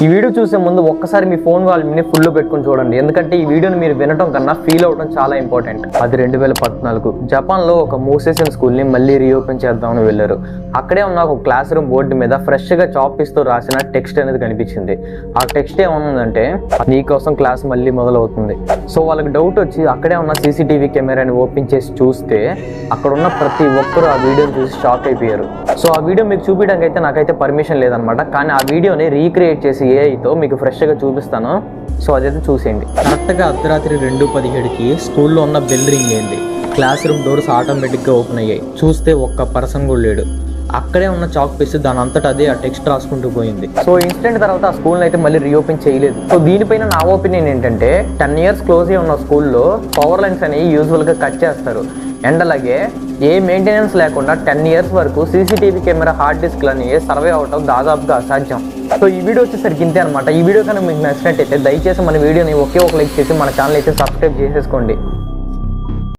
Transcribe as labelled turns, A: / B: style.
A: ఈ వీడియో చూసే ముందు ఒక్కసారి మీ ఫోన్ వాల్యూమ్ని ఫుల్ పెట్టుకొని చూడండి, ఎందుకంటే ఈ వీడియోని మీరు వినటం కన్నా ఫీల్ అవడం చాలా ఇంపార్టెంట్. అది 2014 జపాన్లో ఒక మూసేసిన స్కూల్ని మళ్ళీ రీఓపెన్ చేద్దామని వెళ్ళారు. అక్కడే ఉన్న ఒక క్లాస్ రూమ్ బోర్డు మీద ఫ్రెష్గా చాక్ పీస్తో రాసిన టెక్స్ట్ అనేది కనిపించింది. ఆ టెక్స్ట్ ఏమన్నదంటే, నీకోసం క్లాస్ మళ్ళీ మొదలవుతుంది. సో వాళ్ళకి డౌట్ వచ్చి అక్కడే ఉన్న సీసీటీవీ కెమెరాని ఓపెన్ చేసి చూస్తే అక్కడ ఉన్న ప్రతి ఒక్కరు ఆ వీడియోని చూసి షాక్ అయిపోయారు. సో ఆ వీడియో మీకు చూపించడానికి అయితే నాకైతే పర్మిషన్ లేదనమాట, కానీ ఆ వీడియోని రీక్రియేట్ చేసి ఏఐతో మీకు ఫ్రెష్గా చూపిస్తాను. సో అదైతే చూసేయండి. కరెక్ట్గా అర్ధరాత్రి 2:17కి స్కూల్లో ఉన్న బెల్ రింగ్ అయింది. క్లాస్ రూమ్ డోర్స్ ఆటోమేటిక్గా ఓపెన్ అయ్యాయి. చూస్తే ఒక్క పర్సన్ కూడా లేడు. అక్కడే ఉన్న చాక్ పీస్ దాని అంతటా అదే ఆ టెక్స్ట్ రాసుకుంటూ పోయింది. సో ఇన్సిడెంట్ తర్వాత ఆ స్కూల్ని అయితే మళ్ళీ రీఓపెన్ చేయలేదు. సో దీనిపైన నా ఒపీనియన్ ఏంటంటే, 10 years క్లోజ్ అయి ఉన్న స్కూల్లో పవర్ లైన్స్ అనేవి యూజువల్గా కట్ చేస్తారు. అండ్ అలాగే ఏ మెయింటెనెన్స్ లేకుండా 10 years వరకు సీసీటీవీ కెమెరా హార్డ్ డిస్క్లని సర్వే అవటం దాదాపుగా అసాధ్యం. సో ఈ వీడియో వచ్చేసరికి ఇంతే అనమాట. ఈ వీడియో కనుక మీకు నచ్చినట్టయితే దయచేసి మన వీడియోని ఒకే ఒక లైక్ చేసి మన ఛానల్ అయితే సబ్స్క్రైబ్ చేసేసుకోండి.